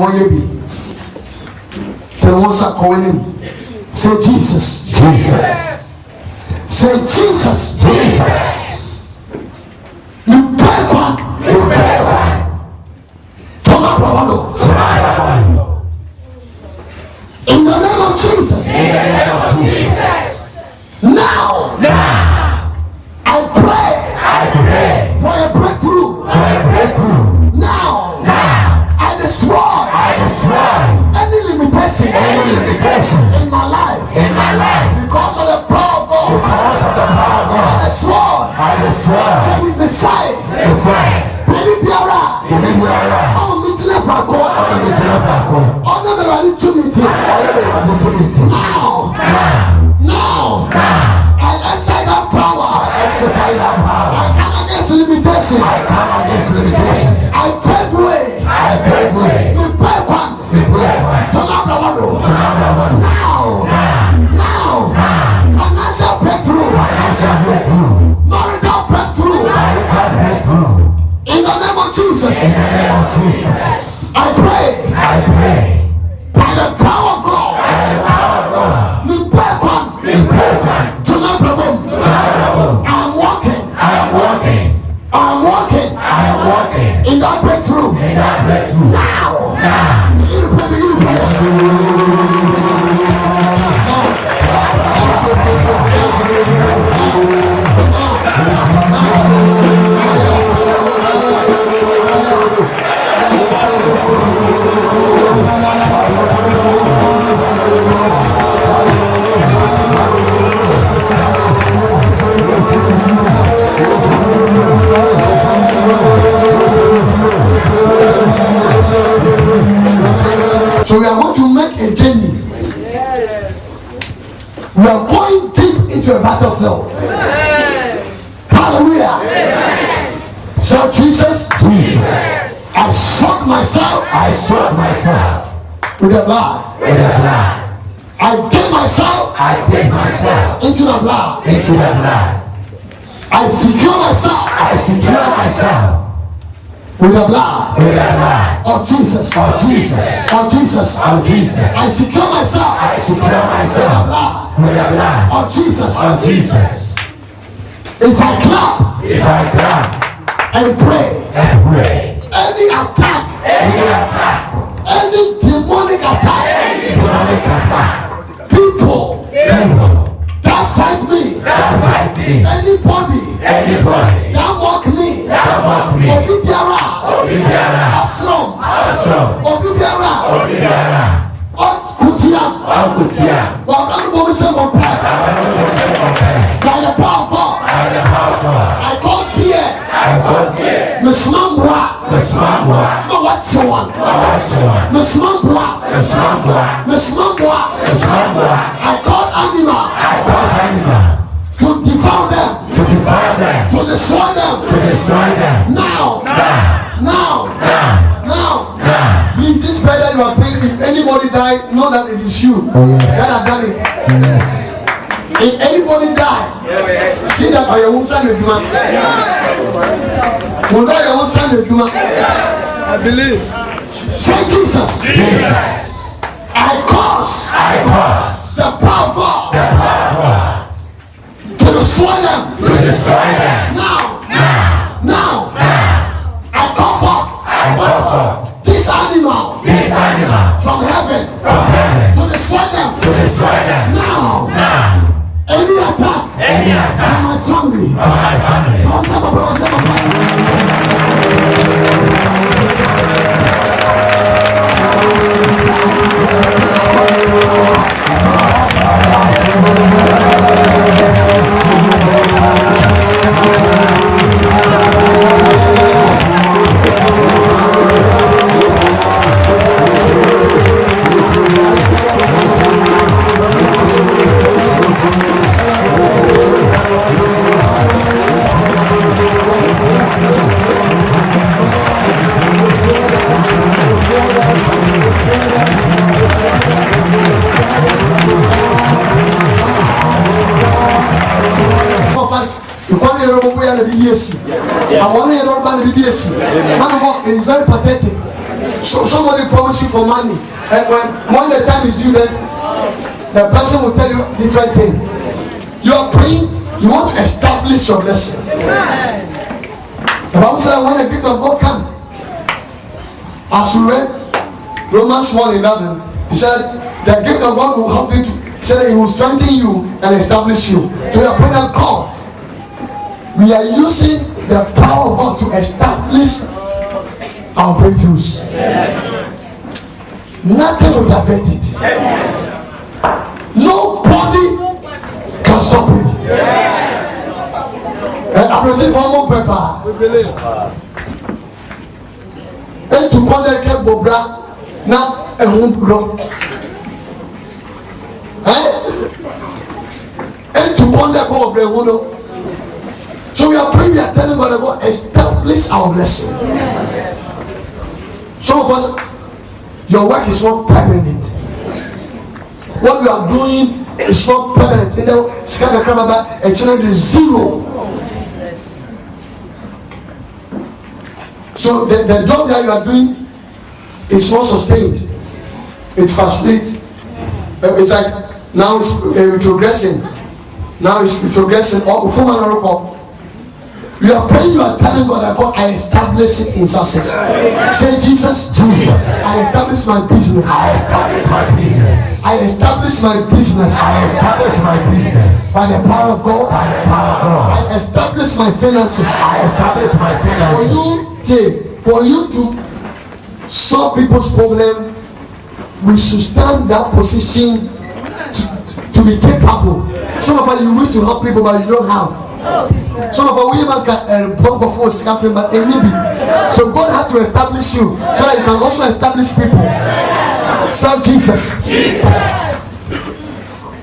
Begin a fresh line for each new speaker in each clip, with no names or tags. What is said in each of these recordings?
one year be. Tell one second. Say Jesus.
Jesus.
Say Jesus.
Jesus.
You pray one.
You pray one.
In the name of Jesus.
In the name of Jesus.
Now. I pray for a breakthrough. Now. I destroy any limitation in my life. Because of the power of God. I destroy every Messiah. Baby Biara. I'm meeting a Fako. Honor the ready to meet Now. I exercise that power. I come against limitation. I pave way. We break one. Turn out the world. Now. Financial breakthrough. Marital breakthrough. In the name of Jesus. I pray. By the power of God. We break one. Turn out the world. I'm walking. In that breakthrough. Now. You pray. So we are going to make a journey. We are going deep into a battlefield. Hallelujah. So Jesus, I struck myself with the blood. I dip myself into the blood. I secure myself with the blood of Jesus. I secure myself with the blood of Jesus. If I clap and pray, any attack, any demonic attack, people that fight me, anybody that mock me, Obibiara, Asram, Obibiara, Kutiam, by the power of God, I call fear, Mesmambra, no what's the one, Mesmambra, I call animal, to devour them, to destroy them, now. Please, this prayer that you are praying, if anybody die, know that it is you that has done it. If anybody die, see that by your own son of Juma. I believe. Say Jesus. I cause the power of God to destroy them. Now. I call forth this animal from heaven to destroy them. Now. Any attack from my family. It is very pathetic So somebody promise you for money, and when the time is due, then the person will tell you different thing. You are praying, you want to establish your blessing. The Bible said when the gift of God comes, as we read Romans 1:11, he said the gift of God will help you to, he said he will strengthen you and establish you. So we are praying that God, we are using the power of God to establish our breakthroughs. Nothing will divert it. Nobody can stop it. I'm looking for more paper. And to corner ke bobra na ehun bro. And to corner ko bobra ehun no. So we are praying, we are telling God about establish our blessing. Some of us, your work is not permanent. What we are doing is not permanent. You know, a channel is zero. So the job that you are doing is not sustained. It's fast-paced. It's like now it's progressing. Now it's progressing. You are praying, you are telling God that God, I establish it in success. Say, Jesus, I establish my business.
I establish my business.
I establish my business.
I establish my business.
By the power of God.
By the power of God.
I establish my finances.
I establish my finances.
For you to solve people's problem, we should stand that position to be capable. Some of us, you wish to help people, but you don't have. Some of our women can block of force, but they need it. So God has to establish you so that you can also establish people. Serve Jesus.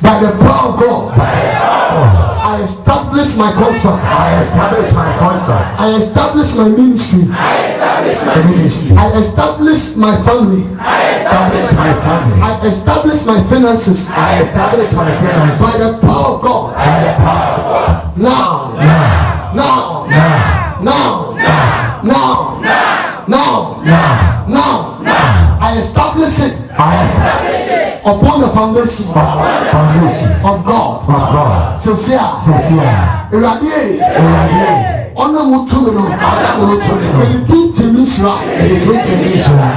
By the power of God, I establish my contract.
I establish my contract.
I establish my ministry.
I establish my ministry.
I establish my family.
I establish my family.
I establish my finances.
I establish my finances.
By the power of God.
By the power of God.
Now. I establish it. Upon the foundation of God. So honor mutu no. Anything to Israel.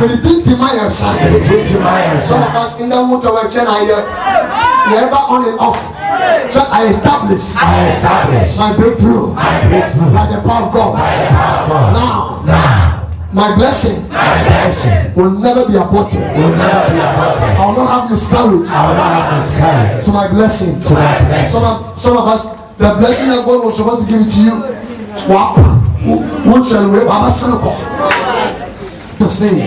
Anything to my side. Some of us in the motor were never on and off. So I establish my breakthrough by the power of God. Now my blessing will never be aborted. I will not have miscarriage. So my blessing. Some of us, the blessing that God was supposed to give it to you. What shall we have a son of God? Just name.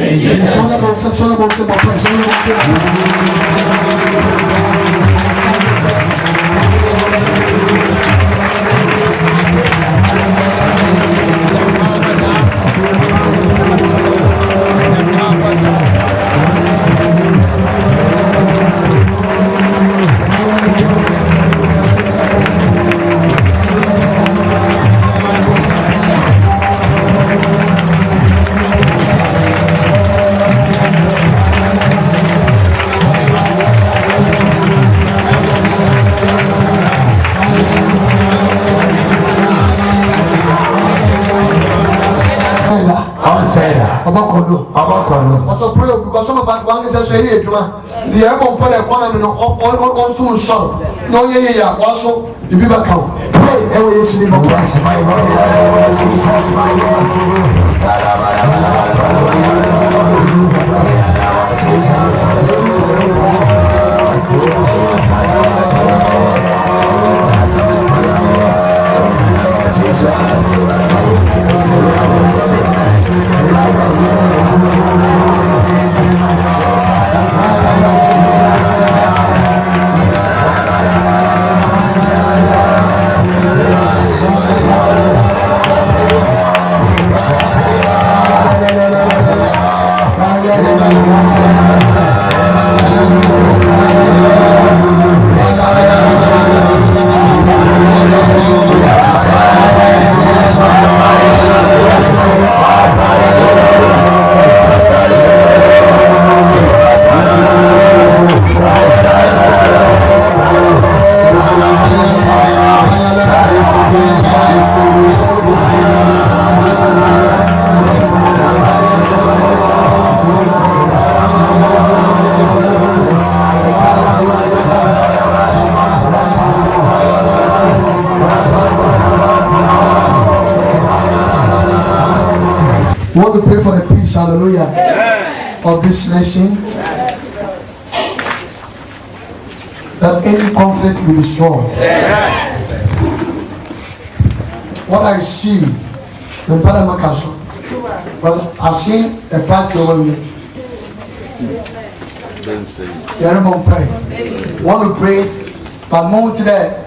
Also pray because some of us want to say the air company economy on to solve. No, also the people come. Pray every year. pray for the peace, hallelujah, of this nation. That any conflict will destroy. What I see in Parliament Council, well, I've seen a party over me. Terrible prayer. Want to pray, but more today.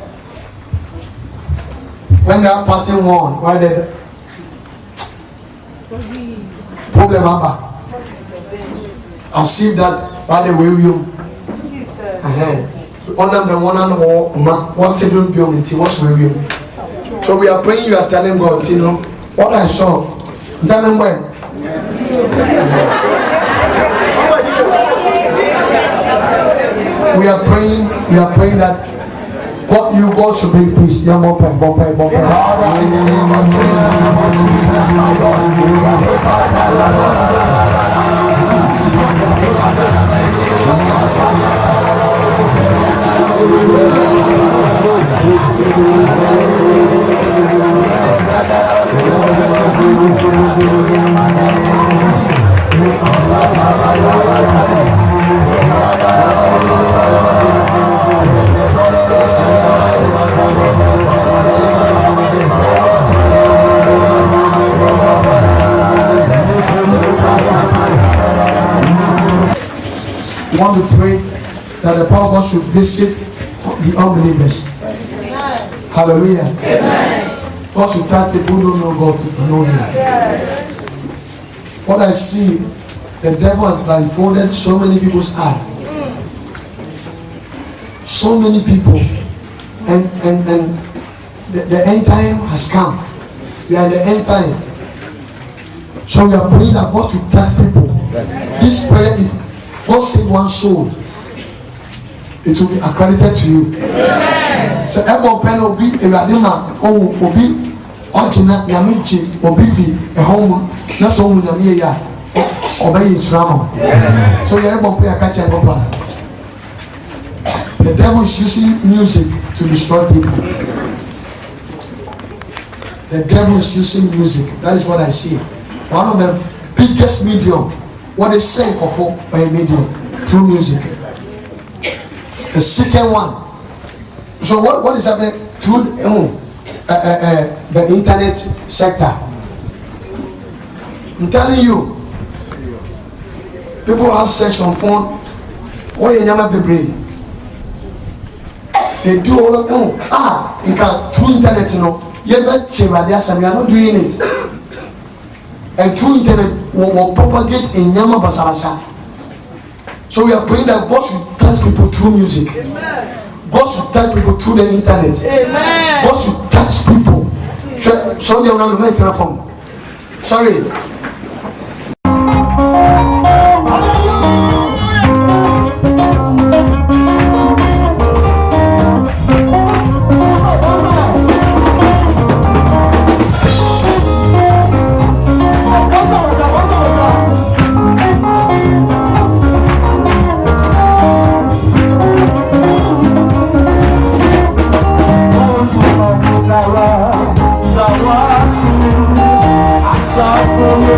When that party won, why did problem happen? I see that by the way you. One of the one and all, what to do beyond it was with you. So we are praying, you are telling God, you know, what I saw. Tell when. We are praying that God, you God should bring peace. Yeah, more pay. Father, in the name of Jesus, my God. We want to pray that the power of God should visit the unbelievers. Hallelujah. God should tell people who don't know God to know Him. What I see, the devil has blindfolded so many people's eyes. So many people, and the end time has come. We are in the end time. So we are praying that God should touch people. This prayer, if God save one soul, it will be accredited to you. So everyone pen will be a radima or be original Yamichi or Biffy a home, not so Yamia obey its drama. So everyone pay a catch and go. The devil is using music to destroy people. The devil is using music. That is what I see. One of the biggest medium, what is saying for a medium through music. The second one. So what is happening through the internet sector? I'm telling you, people have sex on phone. Why you never be brave? They do all of them. You can through internet, you know. You are not doing it. And through internet will propagate in Yama Basarasa. So we are praying that God should touch people through music. God should touch people through the internet. God should touch people. So they will not make it from. Sorry. From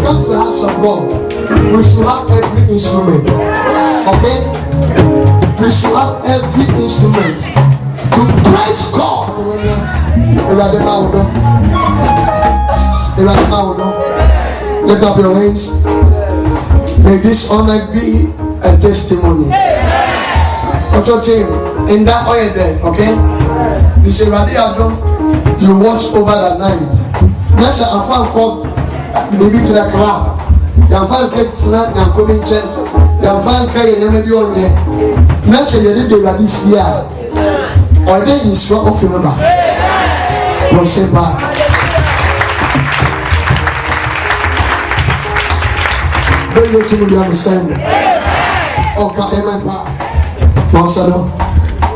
come to the house of God, we should have every instrument. Okay? We should have every instrument to praise God. Lift up your hands. May this honor be a testimony. What's your team? In that oil there, okay? This is radio. You watch over the night. Next, I found called maybe to the club. You find kids not and coming check. You find carrying them maybe on there. Next, you did the radio here. Or they instruct of your number. Proceed by. Bring you to the understanding. Oh, God, amen. Monsignor,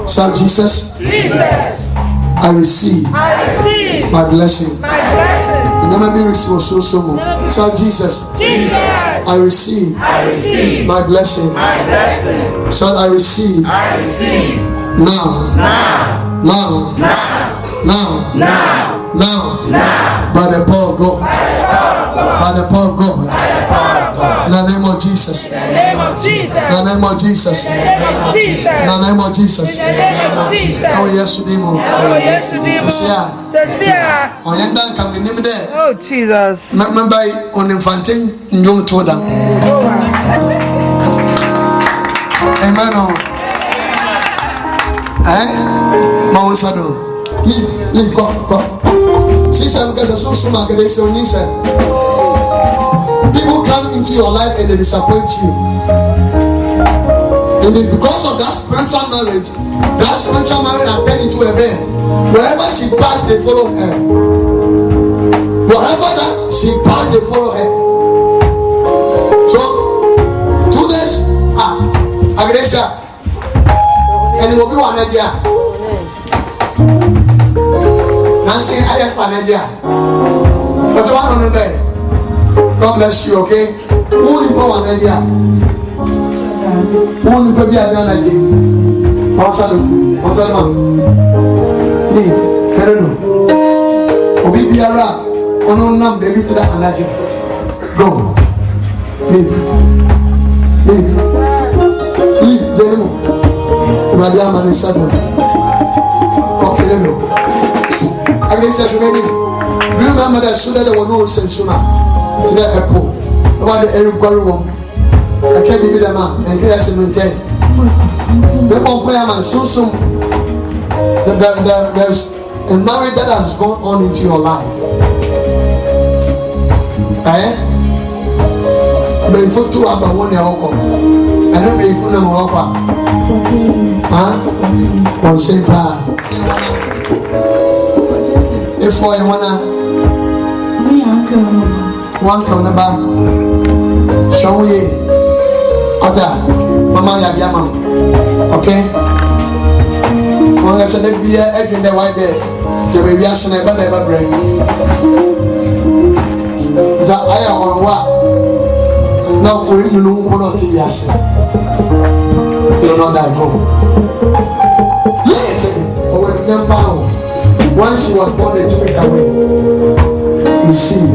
shout Jesus.
Jesus.
I receive my blessing. And never be received so much. Shout Jesus. I receive my blessing. Shout I receive. Now. By the power of God. By the power of God. In the name of Jesus. In the name of Jesus. In the name of Jesus. In the name of Jesus. Oh yes, we do. Oh yes, we do. Oh yeah, that can be named there.
Oh Jesus.
Remember on infantine young to them. Amen. Mount Sado. Leave go. See some guys are so smart they say on people come into your life and they disappoint you. And it's because of that spiritual marriage has turned into a bed. Wherever she passed, they follow her. Wherever that she passed, they follow her. So, 2 days, Agresha, and it will be one idea. Nancy, I have an idea. But one on the bed. God bless you, okay? Only power and idea. Only baby idea. Monsalum. Leave. Ferno. Obi biara. Ono nam baby to that energy. Go. Leave. Jenny. Radia Manisado. Coffee. I guess you maybe. Remember that shoulder there was no sensual. To the airport, about the air room. I can't be the man and get us in the day. The man so there's a marriage that has gone on into your life. But if you two have a 1 year old, and then if you know what, on same part. If I wanna. One come the back. Show ye. Ota. Mama ya biya mama. Okay? One said the beer egg in the white there. The baby has never break. The aya on what? Now we know what not in yes. You know that go. Yes. But when you power. Once you was born, they took it away. You see.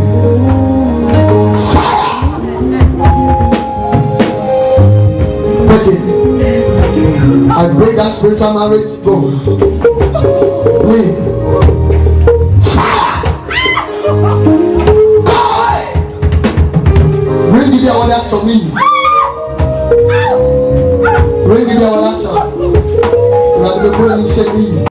I break that spiritual marriage. Go. Leave. Fire. God. Bring me the other song. Bring me the other song. You are going to say me.